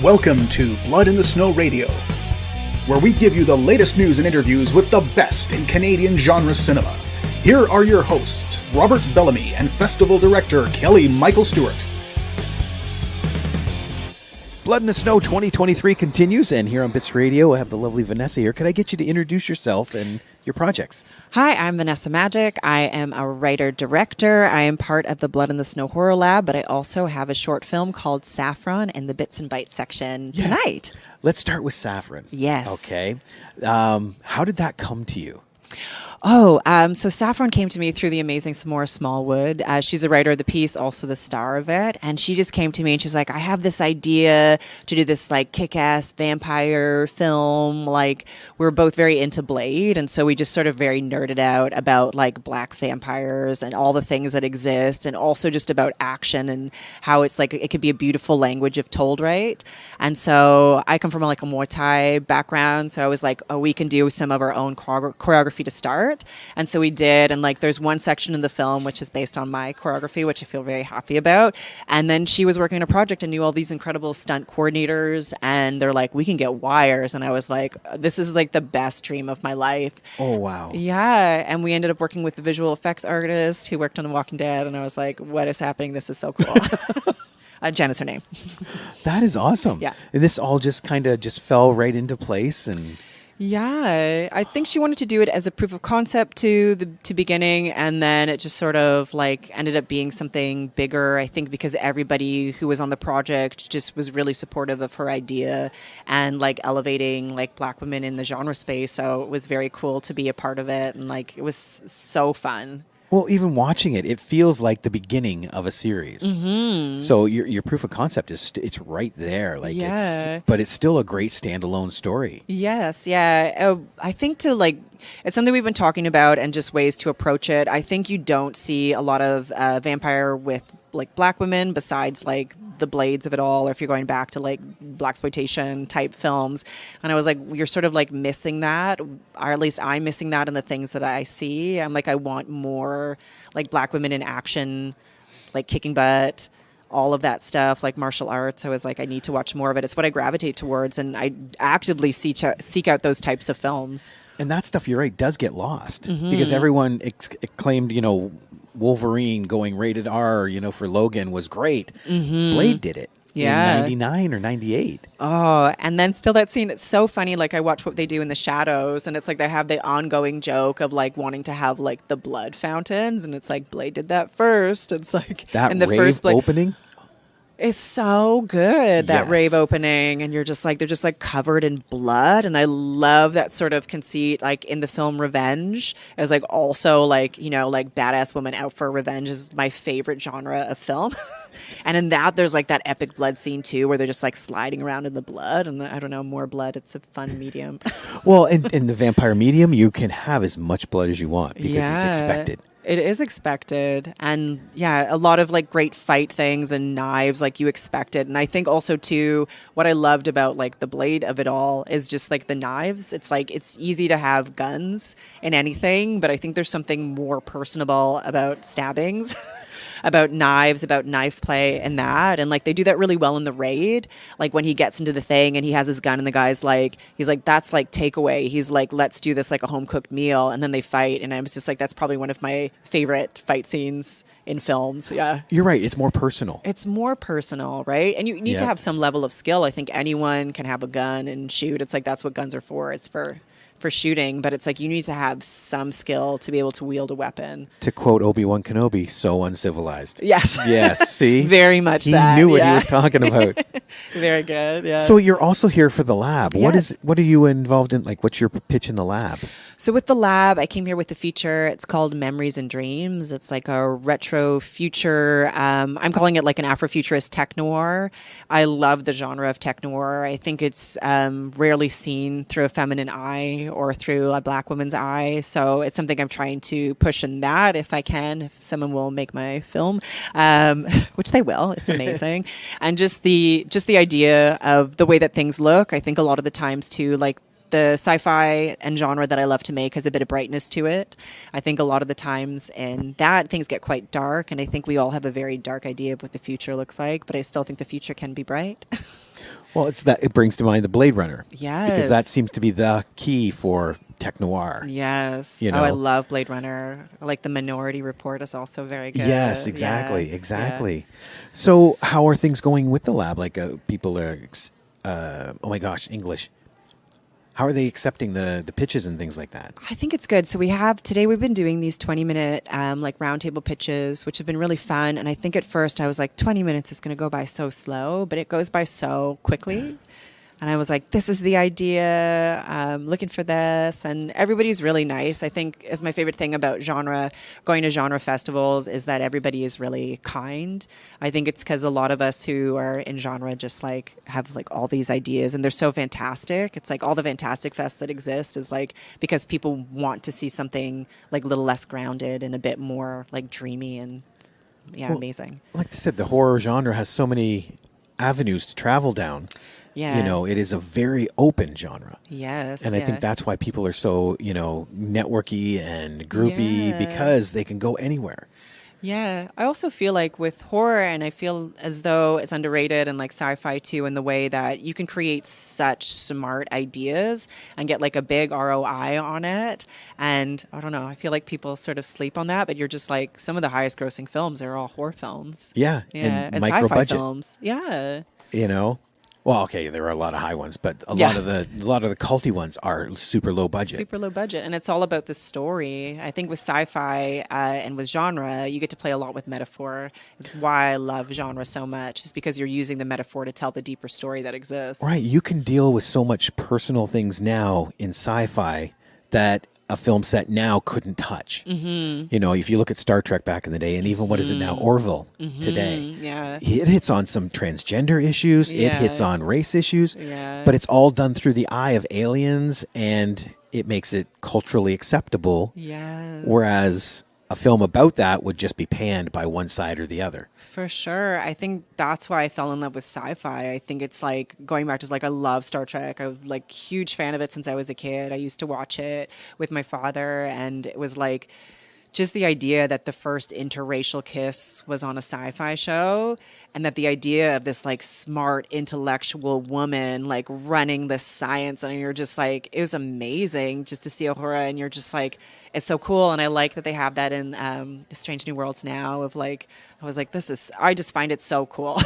Welcome to Blood in the Snow Radio, where we give you the latest news and interviews with the best in Canadian genre cinema. Here are your hosts, Robert Bellamy and Festival Director Kelly Michael Stewart. Blood in the Snow 2023 continues, and here on Bits Radio, I have the lovely Vanessa here. Could I get you to introduce yourself and your projects? Hi, I'm Vanessa Magic. I am a writer-director. I am part of the Blood in the Snow Horror Lab, but I also have a short film called Safron in the Bits and Bytes section tonight. Let's start with Safron. Yes. Okay. How did that come to you? So Safron came to me through the amazing Samora Smallwood. She's a writer of the piece, also the star of it. And she just came to me and she's like, I have this idea to do this like kick-ass vampire film. Like, we're both very into Blade. And so we just sort of very nerded out about like black vampires and all the things that exist, and also just about action and how it's like, it could be a beautiful language if told right. And so I come from like a Muay Thai background. So I was like, we can do some of our own choreography to start. And so we did, and like there's one section in the film which is based on my choreography, which I feel very happy about. And then she was working on a project and knew all these incredible stunt coordinators, and they're like, we can get wires. And I was like, this is like the best dream of my life. Oh, wow. Yeah. And we ended up working with the visual effects artist who worked on The Walking Dead, and I was like, what is happening? This is so cool. Jen is her name. That is awesome. Yeah. And this all just kind of just fell right into place, and yeah, I think she wanted to do it as a proof of concept to beginning, and then it just sort of like ended up being something bigger, I think, because everybody who was on the project just was really supportive of her idea and like elevating like black women in the genre space. So it was very cool to be a part of it, and like it was so fun. well, even watching it, it feels like the beginning of a series. Mm-hmm. So your proof of concept it's right there. Like, but it's still a great standalone story. Yes, yeah. I think it's something we've been talking about and just ways to approach it. I think you don't see a lot of vampire with like black women besides like the Blades of it all, or if you're going back to like blaxploitation type films. And I was like, you're sort of like missing that, or at least I'm missing that in the things that I see. I'm like, I want more like black women in action, like kicking butt, all of that stuff, like martial arts. I was like, I need to watch more of it. It's what I gravitate towards, and I actively seek out those types of films. And that stuff, you're right, does get lost because everyone claimed, Wolverine going rated R, for Logan was great. Blade did it in 99 or 98. Oh, and then still that scene, it's so funny. Like, I watch what they do in the shadows, and it's like they have the ongoing joke of like wanting to have like the blood fountains, and it's like Blade did that first. It's like that in the rave first opening. It's so good, that Yes. rave opening, and you're just like, they're just like covered in blood. And I love that sort of conceit, like in the film Revenge, as like also like, like badass woman out for revenge is my favorite genre of film. And in that, there's like that epic blood scene too, where they're just like sliding around in the blood. And I don't know, more blood. It's a fun medium. Well, in the vampire medium, you can have as much blood as you want because it's expected. It is expected. And yeah, a lot of like great fight things and knives, like you expected. And I think also too, what I loved about like the Blade of it all is just like the knives. It's like, it's easy to have guns in anything, but I think there's something more personable about stabbings. About knives, about knife play and that. And like they do that really well in the Raid. Like when he gets into the thing and he has his gun and the guy's like, he's like, that's like takeaway. He's like, let's do this like a home cooked meal. And then they fight. And I was just like, that's probably one of my favorite fight scenes in films. Yeah. You're right. It's more personal. It's more personal, right? And you need to have some level of skill. I think anyone can have a gun and shoot. It's like, that's what guns are for. It's for shooting, but it's like you need to have some skill to be able to wield a weapon. To quote Obi-Wan Kenobi, so uncivilized. Yes. Yes, see? Very much he that. He knew what he was talking about. Very good, yeah. So you're also here for the lab. Yes. What are you involved in? Like, what's your pitch in the lab? So with the lab, I came here with a feature. It's called Memories and Dreams. It's like a retro future. I'm calling it like an Afrofuturist tech noir. I love the genre of tech noir. I think it's rarely seen through a feminine eye or through a black woman's eye. So it's something I'm trying to push in that if I can, if someone will make my film, which they will. It's amazing. And just the idea of the way that things look. I think a lot of the times too, like the sci-fi and genre that I love to make has a bit of brightness to it. I think a lot of the times in that things get quite dark, and I think we all have a very dark idea of what the future looks like, but I still think the future can be bright. Well, it's that it brings to mind the Blade Runner. Yes. Because that seems to be the key for tech noir. Yes. You know? Oh, I love Blade Runner. I like the Minority Report is also very good. Yes, exactly, Yeah. exactly. Yeah. So how are things going with the lab? Like people are, oh my gosh, English. How are they accepting the pitches and things like that? I think it's good. So we've been doing these 20-minute like roundtable pitches, which have been really fun. And I think at first I was like, 20 minutes is going to go by so slow, but it goes by so quickly. And I was like, this is the idea. I'm looking for this. And everybody's really nice. I think is my favorite thing about going to genre festivals is that everybody is really kind. I think it's because a lot of us who are in genre just like have like all these ideas and they're so fantastic. It's like all the fantastic fests that exist is like because people want to see something like a little less grounded and a bit more like dreamy and amazing. Like I said, the horror genre has so many avenues to travel down. Yeah. You know, it is a very open genre. Yes. And I think that's why people are so, networky and groupy because they can go anywhere. Yeah. I also feel like with horror, and I feel as though it's underrated and like sci-fi too, in the way that you can create such smart ideas and get like a big ROI on it. And I don't know, I feel like people sort of sleep on that, but you're just like, some of the highest grossing films are all horror films. Yeah. Yeah. And micro sci-fi budget. films. Yeah. Well, okay, there are a lot of high ones, but a lot of the culty ones are super low budget. Super low budget, and it's all about the story. I think with sci-fi and with genre, you get to play a lot with metaphor. It's why I love genre so much, is because you're using the metaphor to tell the deeper story that exists. Right, you can deal with so much personal things now in sci-fi that a film set now couldn't touch. Mm-hmm. If you look at Star Trek back in the day, and even what is it now, Orville today, it hits on some transgender issues, it hits on race issues, but it's all done through the eye of aliens, and it makes it culturally acceptable. Yes. Whereas a film about that would just be panned by one side or the other. For sure. I think that's why I fell in love with sci-fi. I think it's like going back to like, I love Star Trek. I'm like huge fan of it since I was a kid. I used to watch it with my father, and it was like just the idea that the first interracial kiss was on a sci-fi show, and that the idea of this like smart intellectual woman like running the science, and you're just like, it was amazing just to see Uhura, and you're just like, it's so cool. And I like that they have that in Strange New Worlds now of like, I was like, I just find it so cool.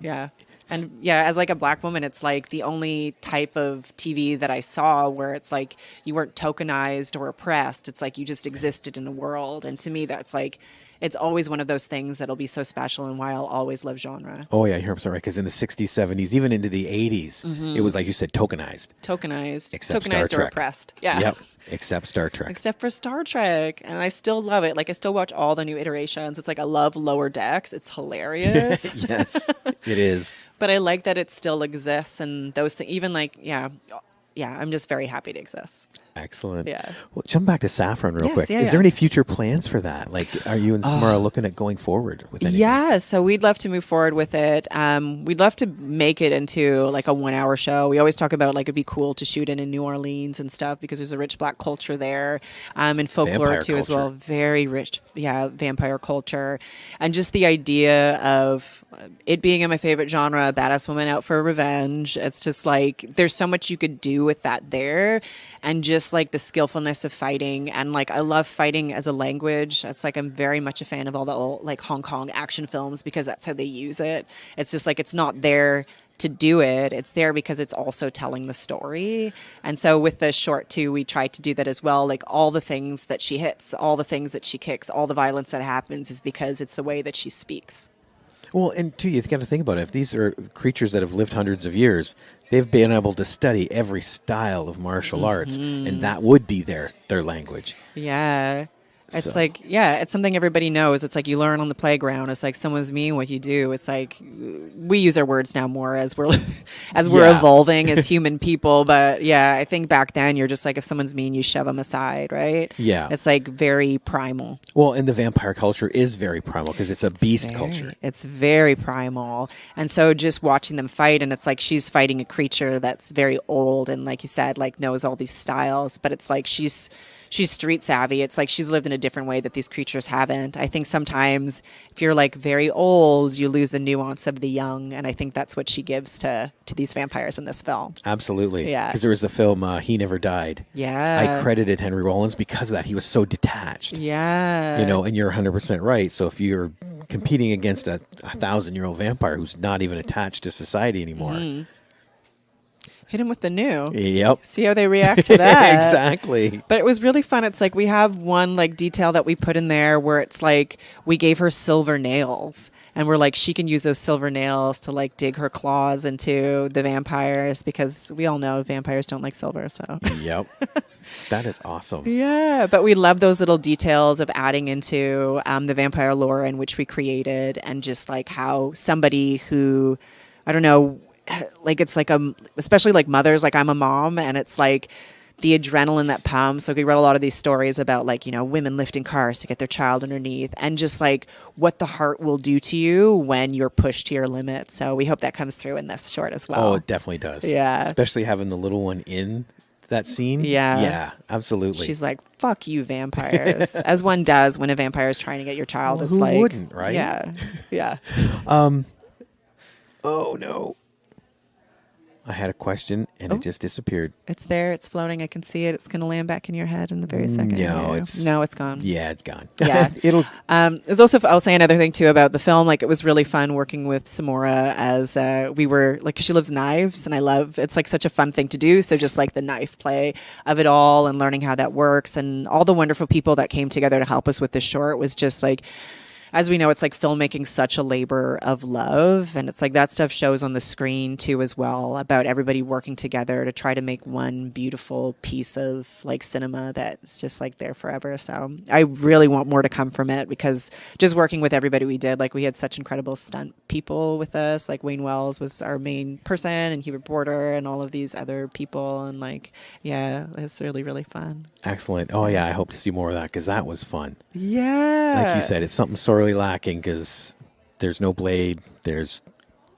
Yeah. And yeah, as like a black woman, it's like the only type of TV that I saw where it's like you weren't tokenized or oppressed. It's like you just existed in a world. And to me, that's like, it's always one of those things that'll be so special and why I'll always love genre. Oh, yeah, you're right. Because in the 60s, 70s, even into the 80s, it was like you said, tokenized. Tokenized Except Star or Trek. oppressed. Yeah. Yep. Except Star Trek. Except for Star Trek. And I still love it. Like, I still watch all the new iterations. It's like, I love Lower Decks. It's hilarious. Yes, it is. But I like that it still exists, and those things, even like, yeah, I'm just very happy to exist. Excellent. Yeah. Well, jump back to Safron real quick. Yeah, Is there any future plans for that? Like, are you and Samara looking at going forward with anything? Yeah, so we'd love to move forward with it. We'd love to make it into like a 1-hour show. We always talk about like it'd be cool to shoot in New Orleans and stuff because there's a rich black culture there, and folklore Vampire too as culture. well. Very rich, vampire culture, and just the idea of it being in my favorite genre, a badass woman out for revenge. It's just like there's so much you could do with that there. And just like the skillfulness of fighting, and like I love fighting as a language. It's like I'm very much a fan of all the old like Hong Kong action films because that's how they use it. It's just like it's not there to do it. It's there because it's also telling the story. And so with the short too, we try to do that as well. Like all the things that she hits, all the things that she kicks, all the violence that happens is because it's the way that she speaks. Well, and too, you've got to think about it. If these are creatures that have lived hundreds of years, they've been able to study every style of martial arts, and that would be their language. Yeah. It's like, yeah, it's something everybody knows. It's like you learn on the playground. It's like someone's mean, what you do. It's like we use our words now more as we're evolving as human people. But yeah, I think back then you're just like, if someone's mean, you shove them aside, right? Yeah. It's like very primal. Well, and the vampire culture is very primal because it's a beast culture. It's very primal. And so just watching them fight, and it's like she's fighting a creature that's very old and, like you said, like knows all these styles, but it's like she's street savvy. It's like she's lived in a different way that these creatures haven't. I think sometimes if you're like very old, you lose the nuance of the young, and I think that's what she gives to these vampires in this film. Absolutely. Yeah. Because there was the film He Never Died. Yeah. I credited Henry Rollins because of that. He was so detached. Yeah. You know, and you're 100% right. So if you're competing against a 1,000-year-old vampire who's not even attached to society anymore. Hit him with the new. Yep. See how they react to that. Exactly. But it was really fun. It's like we have one like detail that we put in there where it's like we gave her silver nails, and we're like, she can use those silver nails to like dig her claws into the vampires, because we all know vampires don't like silver. So Yep. That is awesome. yeah, but we love those little details of adding into the vampire lore in which we created, and just like how somebody who, I don't know, like it's like especially like mothers, like I'm a mom, and it's like the adrenaline that pumps. So we read a lot of these stories about like, you know, women lifting cars to get their child underneath, and just like what the heart will do to you when you're pushed to your limit. So we hope that comes through in this short as well. Oh, it definitely does. Yeah. Especially having the little one in that scene. Yeah. Yeah, absolutely. She's like, fuck you, vampires. As one does when a vampire is trying to get your child. Well, it's who like, wouldn't, right? Yeah. Yeah. Oh, no. I had a question, and it just disappeared. It's there. It's floating. I can see it. It's going to land back in your head in the very second. No, it's gone. Yeah, it's gone. Yeah. It'll. There's also, I'll say another thing too about the film. Like, it was really fun working with Samora, as we were like, 'cause she loves knives, and it's like such a fun thing to do. So just like the knife play of it all, and learning how that works, and all the wonderful people that came together to help us with this short was just like, as we know, it's like filmmaking such a labor of love, and it's like that stuff shows on the screen too as well, about everybody working together to try to make one beautiful piece of like cinema that's just like there forever. So I really want more to come from it, because just working with everybody we did, like we had such incredible stunt people with us, like Wayne Wells was our main person, and Hubert Porter, and all of these other people, and like, yeah, it's really, really fun. Excellent. Oh, yeah, I hope to see more of that, because that was fun. Yeah. Like you said, it's something sorely lacking, because there's no Blade. There's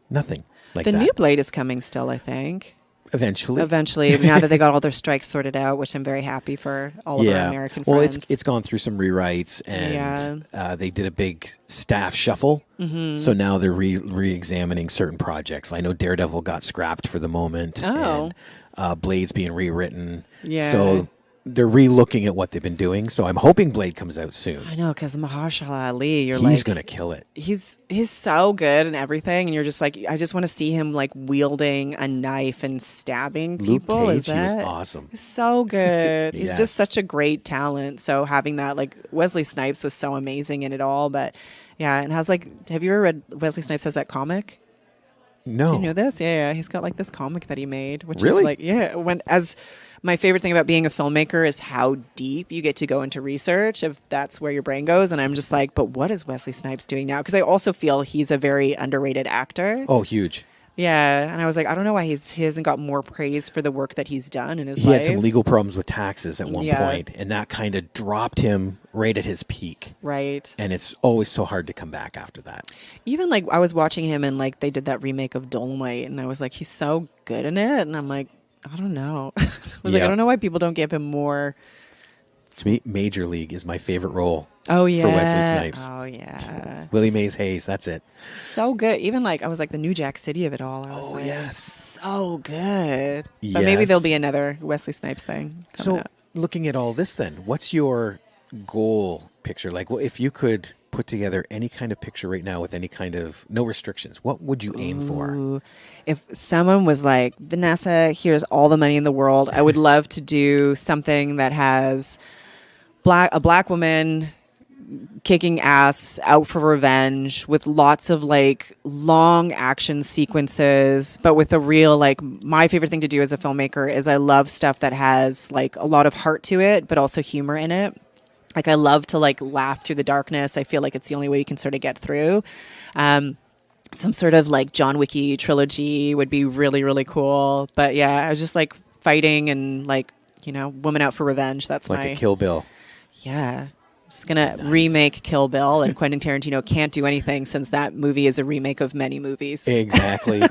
nothing like that. The new Blade is coming still, I think. Eventually, now that they got all their strikes sorted out, which I'm very happy for all of our American friends. Well, it's gone through some rewrites, and they did a big staff shuffle. Mm-hmm. So now they're re-examining certain projects. I know Daredevil got scrapped for the moment. Oh. And Blade's being rewritten. Yeah. So they're re-looking at what they've been doing. So I'm hoping Blade comes out soon. I know, because Mahershala Ali, he's going to kill it. He's so good and everything, and you're just like, I just want to see him like wielding a knife and stabbing people. Luke Cage, he was awesome. He's so good. He's Yes. just such a great talent. So having that, like Wesley Snipes was so amazing in it all. But yeah, and have you ever read Wesley Snipes has that comic? No. Do you know this? Yeah. He's got like this comic that he made, which Really? is like, as my favorite thing about being a filmmaker is how deep you get to go into research, if that's where your brain goes. And I'm just like, but what is Wesley Snipes doing now? Because I also feel he's a very underrated actor. Oh, huge. Yeah. And I was like, I don't know why he hasn't got more praise for the work that he's done in his life. He had some legal problems with taxes at one point, and that kind of dropped him right at his peak. Right. And it's always so hard to come back after that. Even like I was watching him, and like they did that remake of Dolomite, and I was like, he's so good in it. And I'm like, I don't know. I was like, I don't know why people don't give him more. To me, Major League is my favorite role. Oh, yeah. For Wesley Snipes. Oh, yeah. Willie Mays Hayes, that's it. So good. Even like, I was like the New Jack City of it all. I was like, yes. So good. But maybe there'll be another Wesley Snipes thing. So out. looking at all this then, what's your goal picture? Like, well, if you could put together any kind of picture right now with any kind of, no restrictions, what would you aim for? If someone was like, Vanessa, here's all the money in the world, I would love to do something that has a black woman kicking ass out for revenge with lots of like long action sequences, but with a real, like, my favorite thing to do as a filmmaker is I love stuff that has like a lot of heart to it, but also humor in it. Like, I love to like laugh through the darkness. I feel like it's the only way you can sort of get through. Some sort of like John Wick trilogy would be really, really cool. But yeah, I was just like fighting and like, woman out for revenge. That's like a Kill Bill. Yeah. Just going to remake Kill Bill, and Quentin Tarantino can't do anything since that movie is a remake of many movies. Exactly.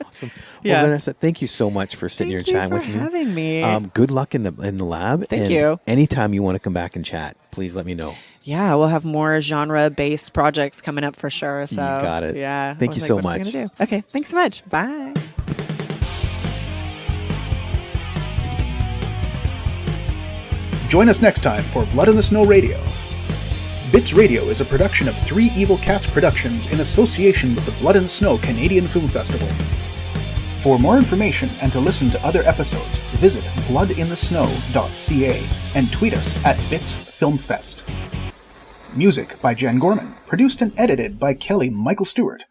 Awesome. Well, Vanessa, thank you so much for sitting here and chatting with me. Thank you for having me. Good luck in the lab. Thank you. Anytime you want to come back and chat, please let me know. Yeah, we'll have more genre-based projects coming up for sure. So, you got it. Yeah. Thank you so much. Okay, thanks so much. Bye. Join us next time for Blood in the Snow Radio. Bits Radio is a production of Three Evil Cats Productions in association with the Blood in the Snow Canadian Film Festival. For more information and to listen to other episodes, visit bloodinthesnow.ca and tweet us at BitsFilmFest. Music by Jen Gorman, produced and edited by Kelly Michael Stewart.